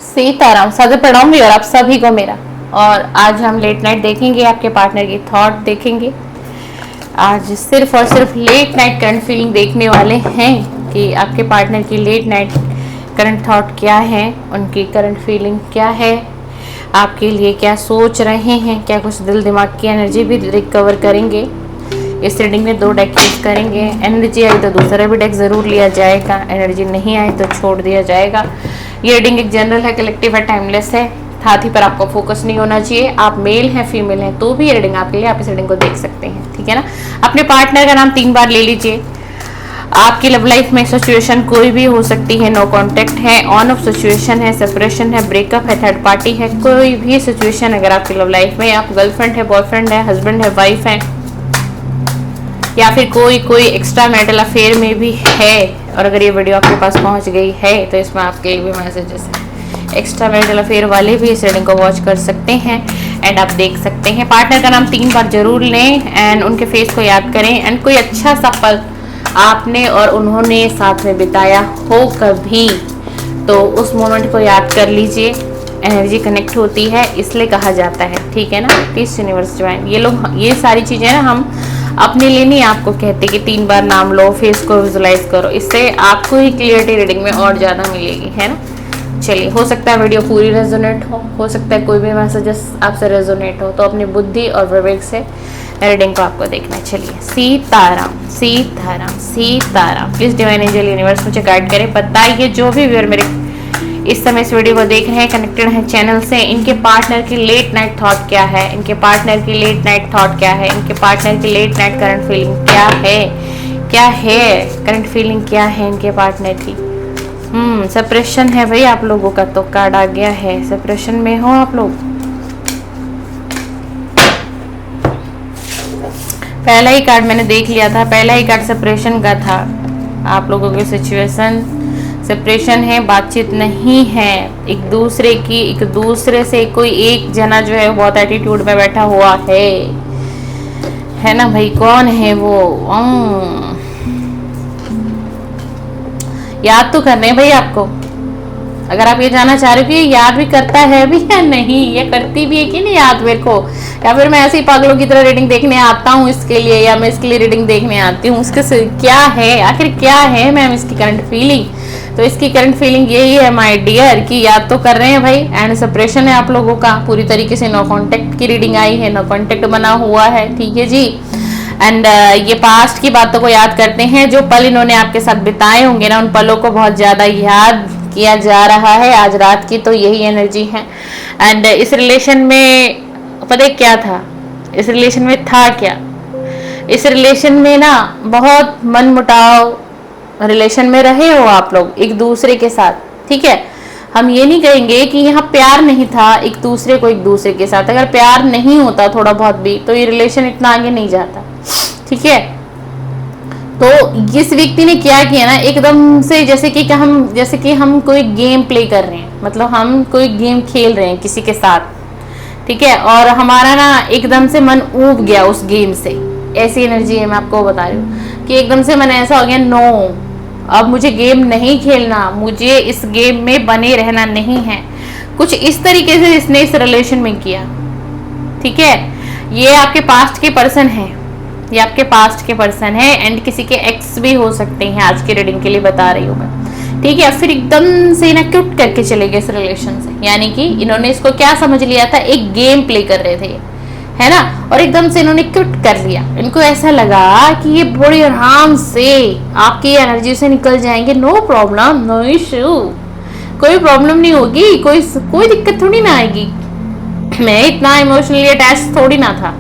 सीताराम, सादर प्रणाम भी और आप सभी को मेरा। और आज हम लेट नाइट देखेंगे, आपके पार्टनर की थॉट देखेंगे। आज सिर्फ और सिर्फ लेट नाइट करंट फीलिंग देखने वाले हैं कि आपके पार्टनर की लेट नाइट करंट थॉट क्या है, उनकी करंट फीलिंग क्या है, आपके लिए क्या सोच रहे हैं, क्या कुछ दिल दिमाग की एनर्जी भी रिकवर करेंगे। इस रीडिंग में 2 डेक यूज करेंगे। एनर्जी आई तो दूसरा भी डेक जरूर लिया जाएगा, एनर्जी नहीं आई तो छोड़ दिया जाएगा। ये रीडिंग एक जनरल है, कलेक्टिव है, टाइमलेस है। हाथी पर आपको फोकस नहीं होना चाहिए। आप मेल हैं फीमेल हैं तो भी ये रीडिंग आपके लिए, आप इस रीडिंग को देख सकते हैं, ठीक है ना। अपने पार्टनर का नाम 3 बार ले लीजिए। आपकी लव लाइफ में सिचुएशन कोई भी हो सकती है, नो कांटेक्ट है, ऑन ऑफ सिचुएशन है, सेपरेशन है, ब्रेकअप है, थर्ड पार्टी है, कोई भी सिचुएशन अगर आपकी लव लाइफ में, आप गर्लफ्रेंड है, बॉयफ्रेंड है, हस्बैंड है, वाइफ है, या फिर कोई एक्स्ट्रा मैरिटल अफेयर में भी है, और अगर ये वीडियो आपके पास पहुंच गई है तो इसमें आपके लिए भी मैसेजेस है। एक्स्ट्रा मैरिटल अफेयर वाले भी इस रीडिंग को वॉच कर सकते हैं एंड आप देख सकते हैं। पार्टनर का नाम 3 बार जरूर लें एंड उनके फेस को याद करें एंड कोई अच्छा सा पल आपने और उन्होंने साथ में बिताया हो कभी तो उस मोमेंट को याद कर लीजिए। एनर्जी कनेक्ट होती है इसलिए कहा जाता है, ठीक है ना। पीस यूनिवर्स ज्वाइन, ये सारी चीजें ना हम अपने लिए नहीं आपको कहते कि 3 बार नाम लो, फेस को विजुलाइज करो, इससे आपको ही क्लियरिटी रीडिंग में और ज़्यादा मिलेगी, है ना। चलिए, हो सकता है वीडियो पूरी रेजोनेट हो सकता है कोई भी मैसेजेस आपसे रेजोनेट हो, तो अपनी बुद्धि और विवेक से रीडिंग को आपको देखना है। चलिए, Sitaram Sitaram Sitaram. Please divine angel universe मुझे गाइड करें, बताइए जो भी व्यूअर मेरे इस समय इस वीडियो को देख रहे हैं, कनेक्टेड हैं चैनल से, इनके पार्टनर की लेट नाइट थॉट क्या है, इनके पार्टनर की लेट नाइट थॉट क्या है, इनके पार्टनर की लेट नाइट करंट फीलिंग क्या है करंट फीलिंग क्या है इनके पार्टनर की। सेपरेशन है भाई आप लोगों का, तो कार्ड आ गया है, सेपरेशन में हो आप लोग। पहला ही कार्ड मैंने देख लिया था, पहला ही कार्ड सेपरेशन का था। आप लोगों की सिचुएशन सेपरेशन है, बातचीत नहीं है एक दूसरे से। कोई एक जना जो है बहुत एटीट्यूड में बैठा हुआ है ना भाई। कौन है वो? याद तो करने भाई आपको, अगर आप ये जानना चाह रहे हो कि ये याद भी करता है भी या नहीं, ये करती भी है कि नहीं याद मेरे को, या फिर मैं ऐसे ही पागलों की तरह रीडिंग देखने आता हूँ इसके लिए, या मैं इसके लिए रीडिंग देखने आती हूँ, उसके क्या है आखिर क्या है मैम इसकी करंट फीलिंग। तो इसकी करंट फीलिंग यही है माय डियर कि याद तो कर रहे हैं भाई। एंड सेपरेशन है आप लोगों का, पूरी तरीके से नो कांटेक्ट की रीडिंग आई है, नो कांटेक्ट बना हुआ है, ठीक है जी। एंड ये पास्ट की बातों को याद करते हैं, जो पल इन्होंने आपके साथ बिताए होंगे ना, उन पलों को बहुत ज्यादा याद किया जा रहा है आज रात की, तो यही एनर्जी है। एंड इस रिलेशन में पता क्या था, इस रिलेशन में था क्या, इस रिलेशन में ना बहुत मनमुटाव रिलेशन में रहे हो आप लोग एक दूसरे के साथ, ठीक है। हम ये नहीं कहेंगे कि यहाँ प्यार नहीं था एक दूसरे के साथ, अगर प्यार नहीं होता थोड़ा बहुत भी तो ये रिलेशन इतना आगे नहीं जाता, ठीक है। तो इस व्यक्ति ने क्या किया ना, एकदम से जैसे कि हम कोई गेम प्ले कर रहे हैं, मतलब हम कोई गेम खेल रहे हैं किसी के साथ, ठीक है, और हमारा ना एकदम से मन ऊब गया उस गेम से। ऐसी एनर्जी है, मैं आपको बता रही हूँ कि एकदम से मन ऐसा हो गया, नो अब मुझे गेम नहीं खेलना, मुझे इस गेम में बने रहना नहीं है। कुछ इस तरीके से इसने इस रिलेशन में किया, ठीक है। ये आपके पास्ट के पर्सन है, ये आपके पास्ट के पर्सन है एंड किसी के एक्स भी हो सकते हैं, आज की रीडिंग के लिए बता रही हूँ मैं, ठीक है। फिर एकदम से ना क्विट करके चले गए इस रिलेशन से, यानी कि इन्होंने इसको क्या समझ लिया था, एक गेम प्ले कर रहे थे, है ना, और एकदम से इन्होंने क्विट कर लिया। इनको ऐसा लगा कि ये बड़ी आराम से आपकी एनर्जी से निकल जाएंगे, नो प्रॉब्लम नो इश्यू, कोई प्रॉब्लम नहीं होगी, कोई दिक्कत थोड़ी ना आएगी, मैं इतना इमोशनली अटैच थोड़ी ना था।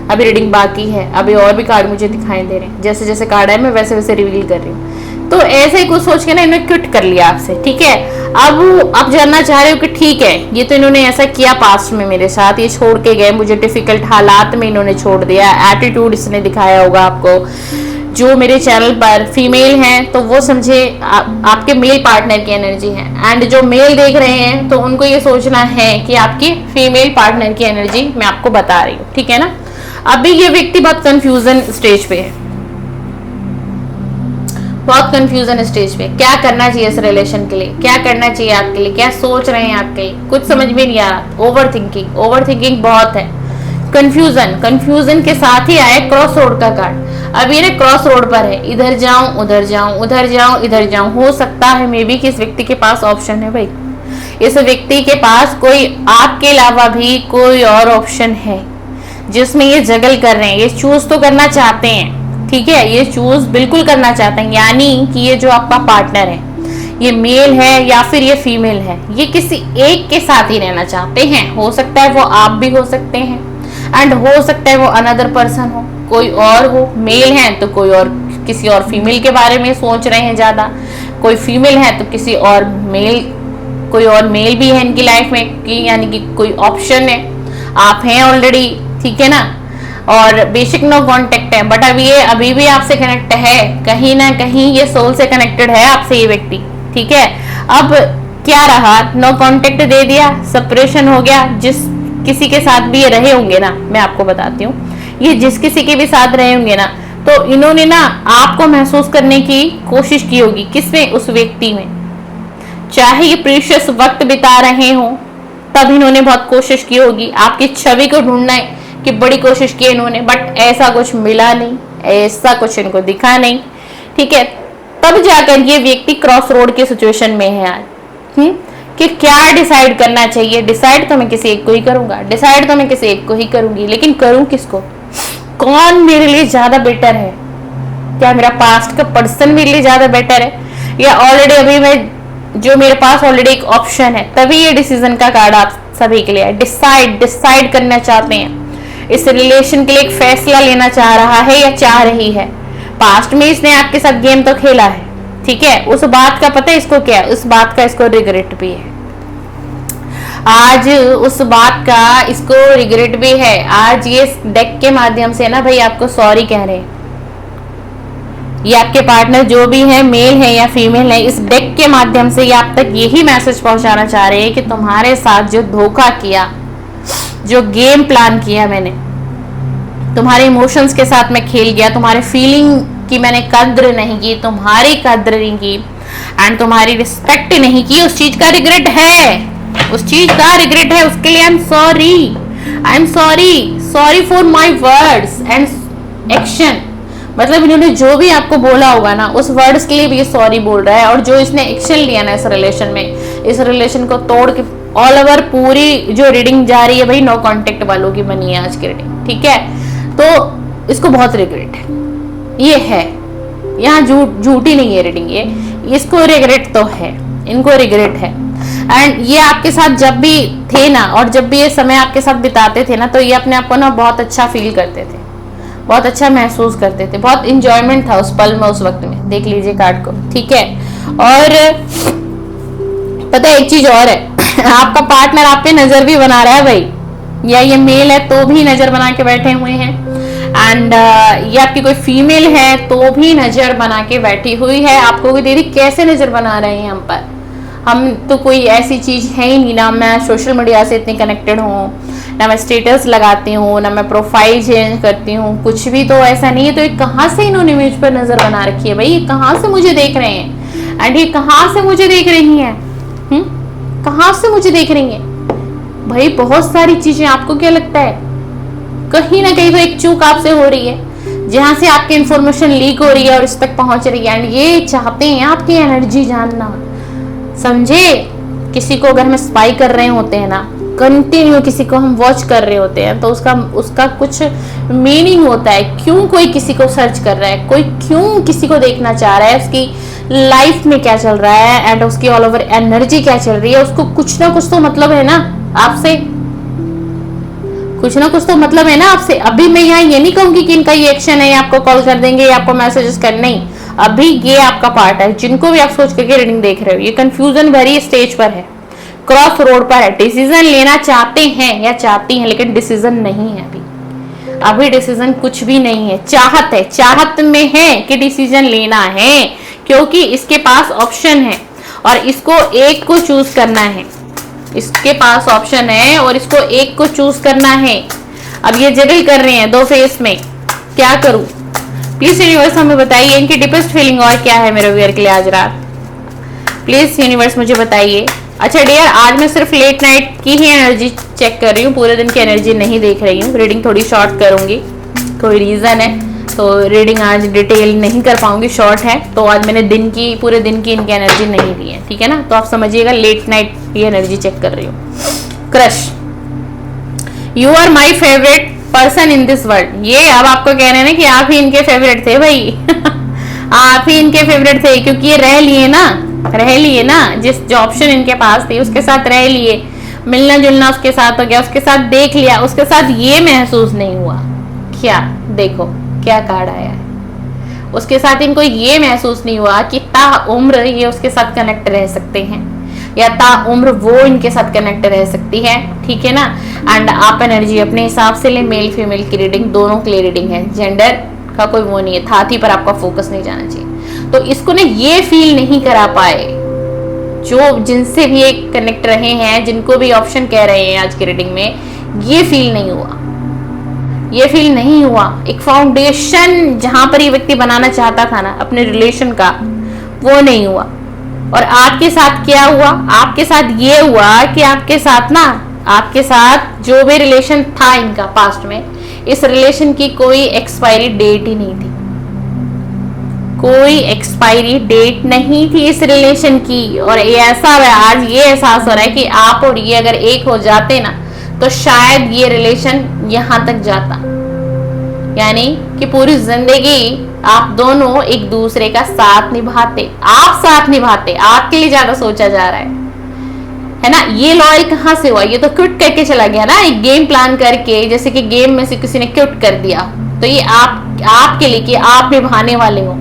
अभी रीडिंग बाकी है, अभी और भी कार्ड मुझे दिखाई दे रहे हैं, जैसे जैसे कार्ड है मैं वैसे वैसे रिवील कर रही हूँ। तो ऐसे ही कुछ सोच के ना इन्होंने क्विट कर लिया आपसे, ठीक है। अब आप जानना चाह रहे हो कि ठीक है ये तो इन्होंने ऐसा किया पास्ट में मेरे साथ, ये छोड़ के गए मुझे, डिफिकल्ट हालात में इन्होंने छोड़ दिया, एटीट्यूड इसने दिखाया होगा आपको। जो मेरे चैनल पर फीमेल हैं तो वो समझे आपके मेल पार्टनर की एनर्जी है, एंड जो मेल देख रहे हैं तो उनको ये सोचना है कि आपकी फीमेल पार्टनर की एनर्जी मैं आपको बता रही हूँ, ठीक है ना। अभी ये व्यक्ति बहुत कंफ्यूजन स्टेज पे है, बहुत कंफ्यूजन स्टेज पे, क्या करना चाहिए इस रिलेशन के लिए, क्या करना चाहिए आपके लिए, क्या सोच रहे हैं आपके लिए, कुछ समझ में नहीं आ रहा। ओवर थिंकिंग बहुत है, कंफ्यूजन के साथ ही आया क्रॉस रोड का कार्ड। अब ये ना क्रॉस रोड पर है, इधर जाऊं उधर जाऊं, उधर जाऊं इधर जाऊं। हो सकता है मे बी कि इस व्यक्ति के पास ऑप्शन है भाई, इस व्यक्ति के पास कोई आपके अलावा भी कोई और ऑप्शन है जिसमें ये जगल कर रहे हैं, ये चूज तो करना चाहते हैं, ठीक है, ये चूज बिल्कुल करना चाहते हैं। यानी कि ये जो आपका पार्टनर है, ये मेल है या फिर ये फीमेल है, ये किसी एक के साथ ही रहना चाहते हैं। हो सकता है वो आप भी हो सकते हैं, एंड हो सकता है वो अनदर पर्सन हो, कोई और हो। मेल है तो कोई और, किसी और फीमेल के बारे में सोच रहे हैं ज्यादा, कोई फीमेल है तो किसी और मेल, कोई और मेल भी है इनकी लाइफ में, कि यानी कि कोई ऑप्शन है, आप हैं ऑलरेडी, ठीक है ना। और बेसिक नो कांटेक्ट है, बट अब ये अभी भी आपसे कनेक्ट है, कहीं ना कहीं ये सोल से कनेक्टेड है आपसे ये व्यक्ति, ठीक है। अब क्या रहा, नो कांटेक्ट दे दिया, सेपरेशन हो गया। जिस किसी के साथ भी ये रहे होंगे ना, मैं आपको बताती हूँ, ये जिस किसी के भी साथ रहे होंगे ना, तो इन्होंने ना आपको महसूस करने की कोशिश की होगी, किसमें, उस व्यक्ति में। चाहे ये प्रीशियस वक्त बिता रहे हो, तब इन्होंने बहुत कोशिश की होगी आपकी छवि को ढूंढना की बड़ी कोशिश की इन्होंने, बट ऐसा कुछ मिला नहीं, ऐसा कुछ इनको दिखा नहीं, ठीक है। तब जाकर ये व्यक्ति क्रॉस रोड की सिचुएशन में है आज, कि क्या डिसाइड करना चाहिए। डिसाइड तो मैं किसी एक को ही करूंगा, डिसाइड तो मैं किसी एक को ही करूंगी, लेकिन करूं किसको, कौन मेरे लिए ज्यादा बेटर है। क्या मेरा पास्ट का पर्सन मेरे लिए ज्यादा बेटर है, या ऑलरेडी अभी मैं जो मेरे पास ऑलरेडी एक ऑप्शन है। तभी ये डिसीजन का कार्ड आप सभी के लिए है। डिसाइड करना चाहते हैं, इस रिलेशन के लिए एक फैसला लेना चाह रहा है या चाह रही है। पास्ट में इसने आपके साथ गेम तो खेला है, ठीक है, उस बात का पता है इसको क्या है, उस बात का इसको रिग्रेट भी है। आज उस बात का इसको रिग्रेट भी है। आज ये डेक के माध्यम से ना भाई आपको सॉरी कह रहे हैं। ये आपके पार्टनर जो भी है, मेल है या फीमेल है, इस डेक के माध्यम से ये आप तक यही मैसेज पहुंचाना चाह रहे हैं कि तुम्हारे साथ जो धोखा किया, जो गेम प्लान किया मैंने, तुम्हारे इमोशंस के साथ मैं खेल गया, तुम्हारे फीलिंग की मैंने कद्र नहीं की, तुम्हारी कद्र नहीं की, एंड तुम्हारी रिस्पेक्ट नहीं की, उस चीज का रिग्रेट है, उस चीज का रिग्रेट है। उसके लिए I am sorry for my words and action. मतलब इन्होंने जो भी आपको बोला होगा ना, उस वर्ड्स के लिए भी ये सॉरी बोल रहा है। और जो इसने एक्शन लिया ना इस रिलेशन में, इस रिलेशन को तोड़ के ऑल ओवर पूरी जो रीडिंग जा रही है भाई, नो कांटेक्ट वालों की बनी है आज की रीडिंग, ठीक है। तो इसको बहुत रिग्रेट है, ये है, यहाँ झूठी नहीं है रीडिंग, ये इसको रिग्रेट तो है, इनको रिग्रेट है। एंड ये आपके साथ जब भी थे ना, और जब भी ये समय आपके साथ बिताते थे ना, तो ये अपने आप को ना बहुत अच्छा फील करते थे, बहुत अच्छा महसूस करते थे, बहुत इंजॉयमेंट था उस पल में, उस वक्त में। देख लीजिए कार्ड को, ठीक है। और पता है एक चीज और है, आपका पार्टनर आप पे नजर भी बना रहा है भाई, या ये मेल है तो भी नजर बना के बैठे हुए हैं, एंड ये आपकी कोई फीमेल है तो भी नजर बना के बैठी हुई है। आपको भी दीदी कैसे नजर बना रहे हैं हम पर, हम तो कोई ऐसी चीज है ही नहीं ना, मैं सोशल मीडिया से इतनी कनेक्टेड हूँ ना, मैं स्टेटस लगाती हूँ ना, मैं प्रोफाइल चेंज करती हूँ, कुछ भी तो ऐसा नहीं है। तो ये कहाँ से इन्होंने मुझ पर नजर बना रखी है भाई, ये कहाँ से मुझे देख रहे हैं, एंड ये कहाँ से मुझे देख रही हैं, कहाँ से मुझे देख रही हैं भाई। बहुत सारी चीजें, आपको क्या लगता है, कहीं ना कहीं तो एक चूक आपसे हो रही है, जहां से आपकी इंफॉर्मेशन लीक हो रही है और इस तक पहुंच रही है, एंड ये चाहते हैं आपकी एनर्जी जानना, समझे। किसी को अगर हम स्पाई कर रहे होते हैं ना, कंटिन्यू किसी को हम वॉच कर रहे होते हैं, तो उसका कुछ मीनिंग होता है। क्यों कोई किसी को सर्च कर रहा है, कोई क्यों किसी को देखना चाह रहा है, उसकी लाइफ में क्या चल रहा है, एंड उसकी ऑल ओवर एनर्जी क्या चल रही है, उसको कुछ ना कुछ तो मतलब है ना आपसे, कुछ ना कुछ तो मतलब है ना आपसे। अभी मैं यहाँ ये नहीं कहूंगी कि इनका ये एक्शन है, आपको कॉल कर देंगे या आपको मैसेजेस कर, नहीं, अभी ये आपका पार्ट है। जिनको भी आप सोच करके रीडिंग देख रहे हो, ये कंफ्यूजन भरी स्टेज पर है, क्रॉस रोड पर है, डिसीजन लेना चाहते हैं या चाहती हैं, लेकिन डिसीजन नहीं है अभी डिसीजन कुछ भी नहीं है। चाहत है, चाहत में है कि डिसीजन लेना है, क्योंकि इसके पास ऑप्शन है और इसको एक को चूज करना है, इसके पास ऑप्शन है और इसको एक को चूज करना है। अब ये जगल कर रहे हैं दो फेस में, क्या करूं, प्लीज यूनिवर्स हमें बताइए इनकी डीपेस्ट फीलिंग और क्या है मेरे व्यूअर के लिए आज रात। प्लीज यूनिवर्स मुझे बताइए। अच्छा डियर, आज मैं सिर्फ लेट नाइट की ही एनर्जी चेक कर रही हूँ, पूरे दिन की एनर्जी नहीं देख रही हूँ। रीडिंग थोड़ी शॉर्ट करूंगी, कोई रीजन है तो रीडिंग आज डिटेल नहीं कर पाऊंगी, शॉर्ट है तो आज मैंने दिन की, पूरे दिन की इनकी एनर्जी नहीं दी है, ठीक है ना। तो आप समझिएगा लेट नाइट की एनर्जी चेक कर रही हूँ। Crush, you are my favourite person in this world. ये अब आपको कह रहे हैं ना कि आप ही इनके फेवरेट थे भाई आप ही इनके फेवरेट थे, क्योंकि ये रह लिए ना, जिस जो ऑप्शन इनके पास थी उसके साथ रह लिए, मिलना जुलना उसके साथ हो गया, उसके साथ देख लिया, उसके साथ ये महसूस नहीं हुआ क्या, देखो क्या कार्ड आया है, उसके साथ इनको ये महसूस नहीं हुआ कि ता उम्र ये उसके साथ कनेक्ट रह सकते हैं, या ता उम्र वो इनके साथ कनेक्ट रह सकती है, ठीक है ना। एंड आप एनर्जी अपने हिसाब से ले, मेल फीमेल की रीडिंग दोनों की रीडिंग है, जेंडर का कोई वो नहीं है, थाती पर आपका फोकस नहीं जाना चाहिए। तो इसको ना ये फील नहीं करा पाए, जो जिनसे भी एक कनेक्ट रहे हैं, जिनको भी ऑप्शन कह रहे हैं आज की रीडिंग में, ये फील नहीं हुआ, एक फाउंडेशन जहां पर ये व्यक्ति बनाना चाहता था ना अपने रिलेशन का, वो नहीं हुआ। और आपके साथ क्या हुआ, आपके साथ ये हुआ कि आपके साथ जो भी रिलेशन था इनका पास्ट में, इस रिलेशन की कोई एक्सपायरी डेट ही नहीं थी, कोई एक्सपायरी डेट नहीं थी इस रिलेशन की। और ऐसा आज ये एहसास हो रहा है कि आप और ये अगर एक हो जाते ना तो शायद ये रिलेशन यहां तक जाता, यानी कि पूरी जिंदगी आप दोनों एक दूसरे का साथ निभाते, आपके लिए ज्यादा सोचा जा रहा है ना। ये लॉयल कहां से हुआ, ये तो क्विट करके चला गया ना, एक गेम प्लान करके, जैसे कि गेम में से किसी ने क्विट कर दिया, तो ये आपके लिए कि आप निभाने वाले हो,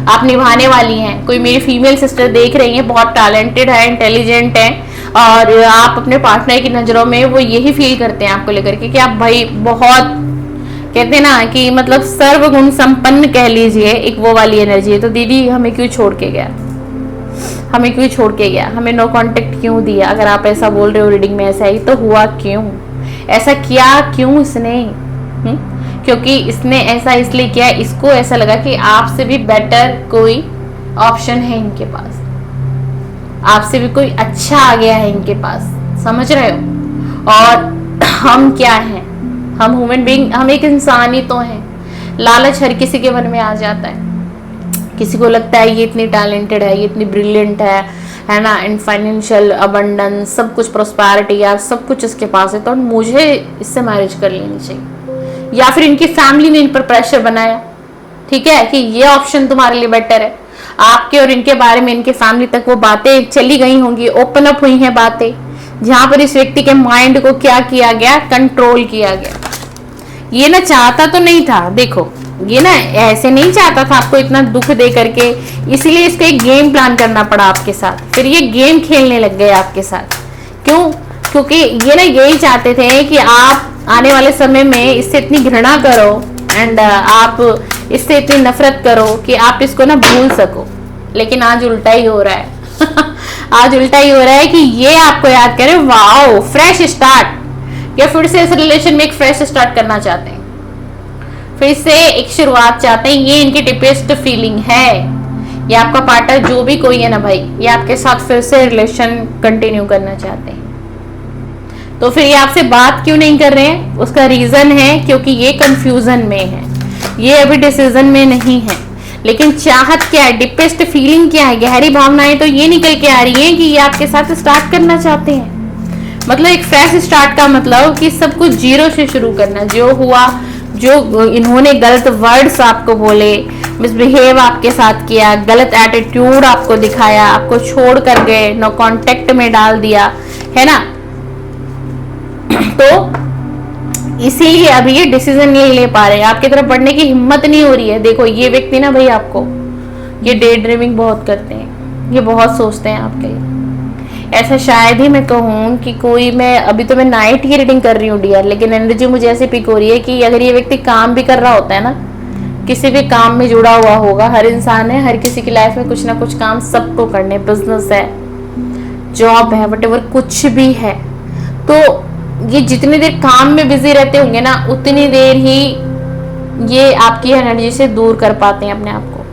आप निभाने वाली हैं। कोई मेरी फीमेल सिस्टर देख रही है, बहुत टैलेंटेड है, इंटेलिजेंट है, और आप अपने पार्टनर की नजरों में वो यही फील करते हैं आपको लेकर के कि आप भाई बहुत, कहते हैं ना कि मतलब सर्वगुण संपन्न कह लीजिए, एक वो वाली एनर्जी है। तो दीदी हमें क्यों छोड़ के गया, हमें नो कांटेक्ट क्यों दिया। अगर आप ऐसा बोल रहे हो रीडिंग में ऐसा ही, तो हुआ क्यों, ऐसा किया क्यों इसने, क्योंकि इसने ऐसा इसलिए किया, इसको ऐसा लगा कि आपसे भी बेटर कोई ऑप्शन है इनके पास, आपसे भी कोई अच्छा आ गया है इनके पास, समझ रहे हो। और हम क्या हैं, हम ह्यूमन बीइंग, हम एक इंसान ही तो हैं। लालच हर किसी के मन में आ जाता है, किसी को लगता है ये इतनी टैलेंटेड है, ये इतनी ब्रिलियंट है ना, एंड फाइनेंशियल अबंडेंस, सब कुछ प्रॉस्पेरिटी यार, सब कुछ इसके पास है, तो मुझे इससे मैरिज कर लेनी चाहिए। या फिर इनकी फैमिली ने इन पर प्रेशर बनाया, ठीक है, कि ये ऑप्शन तुम्हारे लिए बेटर है। आपके और इनके बारे में इनके फैमिली तक वो बातें चली गई होंगी, ओपन अप हुई हैं बातें, जहां पर इस व्यक्ति के माइंड को क्या किया गया, कंट्रोल किया गया। ये ना चाहता तो नहीं था, देखो ये ना ऐसे नहीं चाहता था आपको इतना दुख दे करके, इसीलिए इसको एक गेम प्लान करना पड़ा आपके साथ, फिर ये गेम खेलने लग गए आपके साथ। क्यों, क्योंकि ये ना यही चाहते थे कि आप आने वाले समय में इससे इतनी घृणा करो, एंड आप इससे इतनी नफरत करो कि आप इसको ना भूल सको। लेकिन आज उल्टा ही हो रहा है आज उल्टा ही हो रहा है कि ये आपको याद करे, वाओ फ्रेश स्टार्ट, या फिर से इस रिलेशन में एक फ्रेश स्टार्ट करना चाहते हैं, फिर से एक शुरुआत चाहते हैं। ये इनकी डीपेस्ट फीलिंग है। ये आपका पार्टनर जो भी कोई है ना भाई, ये आपके साथ फिर से रिलेशन कंटिन्यू करना चाहते हैं। तो फिर ये आपसे बात क्यों नहीं कर रहे हैं, उसका रीजन है क्योंकि ये कंफ्यूजन में है, ये अभी डिसीजन में नहीं है। लेकिन चाहत क्या है, डीपेस्ट फीलिंग क्या है, गहरी भावनाएं तो ये निकल के आ रही हैं कि ये आपके साथ स्टार्ट करना चाहते हैं। मतलब एक फ्रेश स्टार्ट का मतलब कि सब कुछ जीरो से शुरू करना। जो हुआ, जो इन्होंने गलत वर्ड्स आपको बोले, मिसबिहेव आपके साथ किया, गलत एटीट्यूड आपको दिखाया, आपको छोड़ कर गए, नो कांटेक्ट में डाल दिया, है ना। तो इसीलिए अभी ये डिसीजन नहीं ले पा रहे, आपकी तरफ बढ़ने की हिम्मत नहीं हो रही है। देखो ये व्यक्ति ना भाई आपको, ये डे ड्रीमिंग बहुत करते हैं, ये बहुत सोचते हैं आपके लिए। ऐसा शायद ही मैं कहूँ कि कोई, मैं अभी तो मैं नाइट की रीडिंग कर रही हूँ डियर, लेकिन एनर्जी मुझे ऐसे पिक हो रही है कि अगर ये व्यक्ति काम भी कर रहा होता है ना, किसी भी काम में जुड़ा हुआ होगा, हर इंसान है, हर किसी की लाइफ में कुछ ना कुछ काम सबको करने, बिजनेस है, जॉब है, व्हाटएवर कुछ भी है, तो ये जितनी देर काम में बिजी रहते होंगे ना, उतनी देर ही ये आपकी एनर्जी से दूर कर पाते हैं अपने आप को।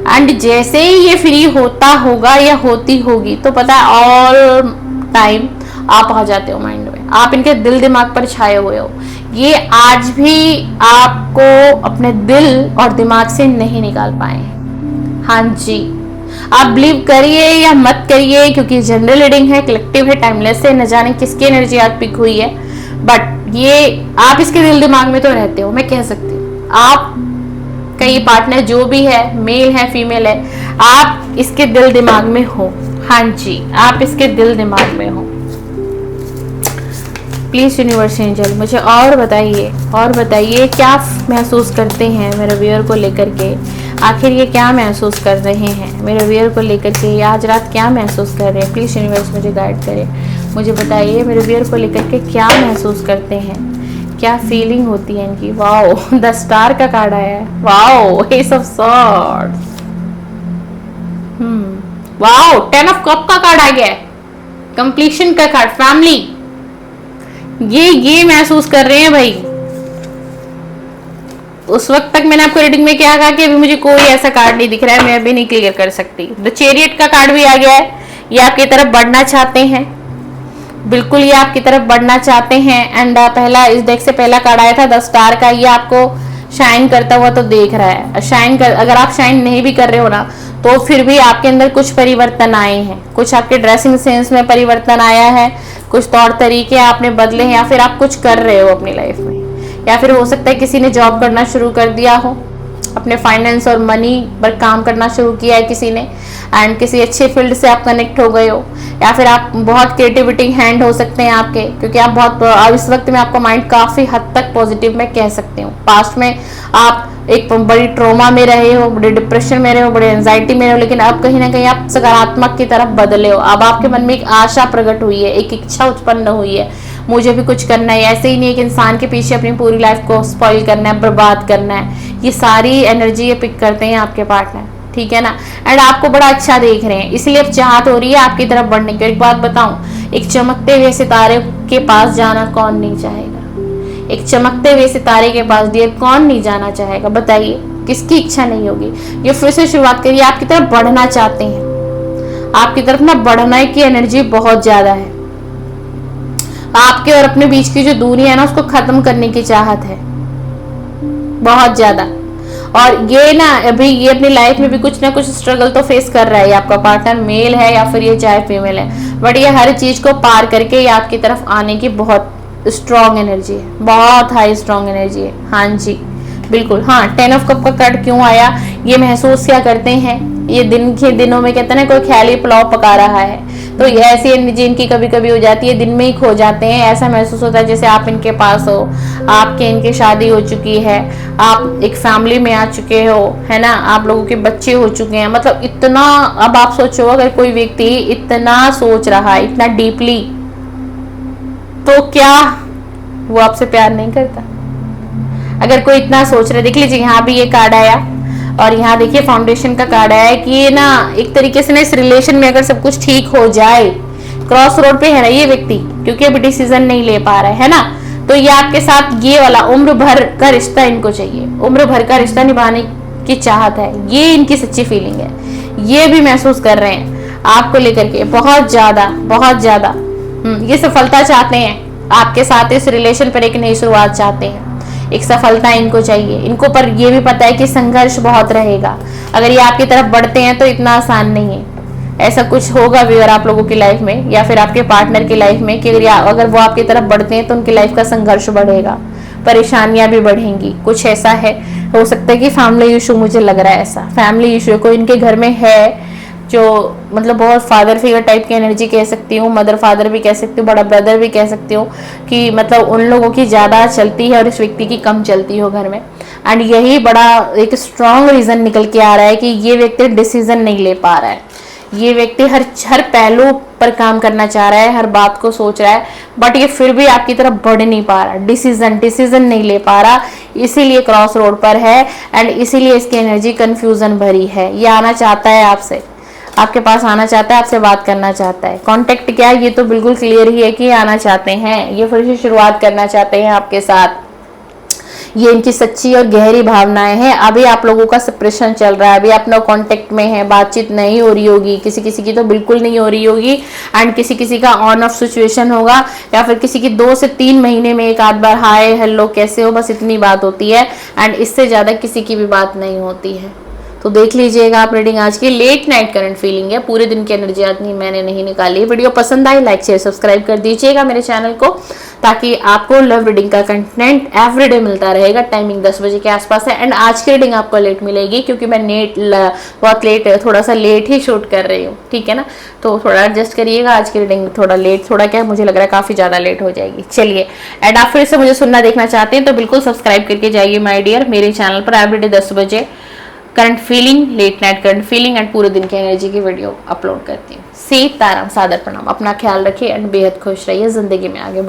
एंड जैसे ही ये फ्री होता होगा या होती होगी तो पता है ऑल टाइम आप आ जाते हो माइंड में, आप इनके दिल दिमाग पर छाए हुए हो। ये आज भी आपको अपने दिल और दिमाग से नहीं निकाल पाए हैं। हाँ जी, आप बिलीव करिए या मत करिए, क्योंकि जनरल रीडिंग है, कलेक्टिव है, टाइमलेस है, न जाने किसकी एनर्जी आज पिक हुई है, बट ये आप इसके दिल दिमाग में तो रहते हो। मैं कह सकती हूँ आप कई पार्टनर जो भी है, मेल है फीमेल है, आप इसके दिल दिमाग में हो। हाँ जी, आप इसके दिल दिमाग में हो। प्लीज यूनिवर्स एंजल मुझे और बताइए क्या महसूस करते हैं मेरे व्यूअर को लेकर के। आखिर ये क्या महसूस कर रहे हैं मेरे व्यूअर को लेकर के, या आज रात क्या महसूस कर रहे हैं। प्लीज यूनिवर्स मुझे गाइड करें, मुझे बताइए मेरे व्यूअर को लेकर के क्या महसूस करते हैं, क्या फीलिंग होती है इनकी। वाओ, द स्टार का कार्ड आया है। Wow, S of swords. Wow, 10 of cup का कार्ड आ गया है, कंप्लीशन का कार्ड, फैमिली। ये महसूस कर रहे हैं भाई। उस वक्त तक मैंने आपको रीडिंग में क्या कहा कि अभी मुझे कोई ऐसा कार्ड नहीं दिख रहा है, मैं अभी नहीं क्लियर कर सकती। द चैरियट का कार्ड भी आ गया है। ये आपकी तरफ बढ़ना चाहते हैं, बिल्कुल ये आपकी तरफ बढ़ना चाहते हैं। एंड पहला इस डेक से पहला कार्ड आया था द स्टार का, ये आपको शाइन करता हुआ तो देख रहा है। अगर आप शाइन नहीं भी कर रहे हो ना, तो फिर भी आपके अंदर कुछ परिवर्तन आए हैं, कुछ आपके ड्रेसिंग सेंस में परिवर्तन आया है, कुछ तौर तरीके आपने बदले हैं, या फिर आप कुछ कर रहे हो अपनी लाइफ में, या फिर हो सकता है किसी ने जॉब करना शुरू कर दिया हो, अपने फाइनेंस और मनी पर काम करना शुरू किया है किसी ने, एंड किसी अच्छे फील्ड से आप कनेक्ट हो गए हो, या फिर आप बहुत क्रिएटिविटी हैंड हो सकते हैं आपके, क्योंकि आप बहुत इस वक्त में आपका माइंड काफी हद तक पॉजिटिव मैं कह सकती हूँ। पास्ट में आप एक बड़ी ट्रॉमा में रहे हो, बड़े डिप्रेशन में रहे हो, बड़े एंजाइटी में रहे हो, लेकिन अब कहीं ना कहीं आप सकारात्मक की तरफ बदले हो। अब आपके मन में एक आशा प्रकट हुई है, एक इच्छा उत्पन्न हुई है, मुझे भी कुछ करना है। ऐसे ही नहीं एक इंसान के पीछे अपनी पूरी लाइफ को स्पॉइल करना है, बर्बाद करना है। ये सारी एनर्जी ये पिक करते हैं आपके पार्टनर, ठीक है ना। एंड आपको बड़ा अच्छा देख रहे हैं, इसलिए अब चाहत हो रही है आपकी तरफ बढ़ने की। एक बात बताऊं, एक चमकते हुए सितारे के पास जाना कौन नहीं चाहेगा। एक चमकते हुए सितारे के पास डियर कौन नहीं जाना चाहेगा, बताइए किसकी इच्छा नहीं होगी। ये फिर से शुरुआत करिए, आपकी तरफ बढ़ना चाहते हैं, आपकी तरफ ना बढ़ने की एनर्जी बहुत ज्यादा है। आपके और अपने बीच की जो दूरी है ना, उसको खत्म करने की चाहत है बहुत ज्यादा। और ये ना अभी ये अपनी लाइफ में भी कुछ ना कुछ स्ट्रगल तो फेस कर रहा है। आपका पार्टनर मेल है या फिर ये चाहे फीमेल है, बट ये हर चीज को पार करके ये आपकी तरफ आने की बहुत स्ट्रॉन्ग एनर्जी है, बहुत हाई स्ट्रॉन्ग एनर्जी है। हाँ जी बिल्कुल। हाँ, 10 ऑफ कप का कार्ड क्यों आया, ये महसूस क्या करते हैं। ये दिन के दिनों में कहते हैं ना, कोई ख्याली पुलाव पका रहा है, तो ये ऐसी एनर्जी इनकी कभी कभी हो जाती है, दिन में ही खो जाते हैं। ऐसा महसूस होता है जैसे आप इनके पास हो, आपके इनकी शादी हो चुकी है, आप एक फैमिली में आ चुके हो, है ना, आप लोगों के बच्चे हो चुके हैं। मतलब इतना, अब आप सोचो अगर कोई व्यक्ति इतना सोच रहा है, इतना डीपली, तो क्या वो आपसे प्यार नहीं करता। अगर कोई इतना सोच रहा है, देख लीजिए यहाँ भी ये कार्ड आया, और यहाँ देखिए फाउंडेशन का कार्ड आया है कि ये ना एक तरीके से ना इस रिलेशन में अगर सब कुछ ठीक हो जाए, क्रॉस रोड पे है ना ये व्यक्ति, क्योंकि अभी डिसीजन नहीं ले पा रहा है ना, तो ये आपके साथ ये वाला उम्र भर का रिश्ता इनको चाहिए, उम्र भर का रिश्ता निभाने की चाहत है। ये इनकी सच्ची फीलिंग है, ये भी महसूस कर रहे हैं आपको लेकर के बहुत ज्यादा बहुत ज्यादा। ये सफलता चाहते हैं आपके साथ, इस रिलेशन पर एक नई शुरुआत चाहते हैं, एक सफलता इनको चाहिए। इनको पर ये भी पता है कि संघर्ष बहुत रहेगा, अगर ये आपकी तरफ बढ़ते हैं तो इतना आसान नहीं है। ऐसा कुछ होगा भी अगर आप लोगों की लाइफ में या फिर आपके पार्टनर की लाइफ में कि अगर वो आपकी तरफ बढ़ते हैं तो उनकी लाइफ का संघर्ष बढ़ेगा, परेशानियां भी बढ़ेंगी। कुछ ऐसा है, हो सकता है कि फैमिली इशू, मुझे लग रहा है ऐसा फैमिली इशू कोई इनके घर में है, जो मतलब बहुत फादर फिगर टाइप की एनर्जी कह सकती हूँ, मदर फादर भी कह सकती हूँ, बड़ा ब्रदर भी कह सकती हूँ, कि मतलब उन लोगों की ज़्यादा चलती है और इस व्यक्ति की कम चलती हो घर में। एंड यही बड़ा एक स्ट्रॉन्ग रीज़न निकल के आ रहा है कि ये व्यक्ति डिसीजन नहीं ले पा रहा है। ये व्यक्ति हर पहलू पर काम करना चाह रहा है, हर बात को सोच रहा है, बट ये फिर भी आपकी तरफ बढ़ नहीं पा रहा, डिसीजन नहीं ले पा रहा, इसीलिए क्रॉस रोड पर है। एंड इसीलिए इसकी एनर्जी कंफ्यूजन भरी है। ये आना चाहता है आपसे, आपके पास आना चाहता है, आपसे बात करना चाहता है। कांटेक्ट क्या है ये तो बिल्कुल क्लियर ही है कि आना चाहते हैं, ये फिर से शुरुआत करना चाहते हैं आपके साथ। ये इनकी सच्ची और गहरी भावनाएं हैं। अभी आप लोगों का सेपरेशन चल रहा है, अभी आप लोग कांटेक्ट में है, बातचीत नहीं हो रही होगी, किसी किसी की तो बिल्कुल नहीं हो रही होगी, एंड किसी किसी का ऑन ऑफ सिचुएशन होगा, या फिर किसी की 2 से 3 महीने में एक आध बार हाय हेलो कैसे हो, बस इतनी बात होती है, एंड इससे ज्यादा किसी की भी बात नहीं होती है। तो देख लीजिएगा आप रीडिंग आज की। लेट नाइट करंट फीलिंग है, पूरे दिन की एनर्जी आज नहीं मैंने नहीं निकाली। वीडियो पसंद आई लाइक शेयर सब्सक्राइब कर दीजिएगा मेरे चैनल को, ताकि आपको लव रीडिंग का कंटेंट एवरीडे मिलता रहेगा। टाइमिंग 10 बजे के आसपास है, एंड आज की रीडिंग आपको लेट मिलेगी क्योंकि मैं बहुत लेट थोड़ा सा लेट ही शूट कर रही हूँ, ठीक है ना, तो थोड़ा एडजस्ट करिएगा। आज की रीडिंग थोड़ा लेट, थोड़ा क्या मुझे लग रहा है काफी ज्यादा लेट हो जाएगी। चलिए, एंड आप फिर से मुझे सुनना देखना चाहते हैं तो बिल्कुल सब्सक्राइब करके जाइए माय डियर मेरे चैनल पर। एवरीडे 10 बजे current feeling, late night current feeling and पूरे दिन की एनर्जी की वीडियो अपलोड करती हूँ। सीताराम, सादर प्रणाम, अपना ख्याल रखिए एंड बेहद खुश रहिए, जिंदगी में आगे बढ़िए।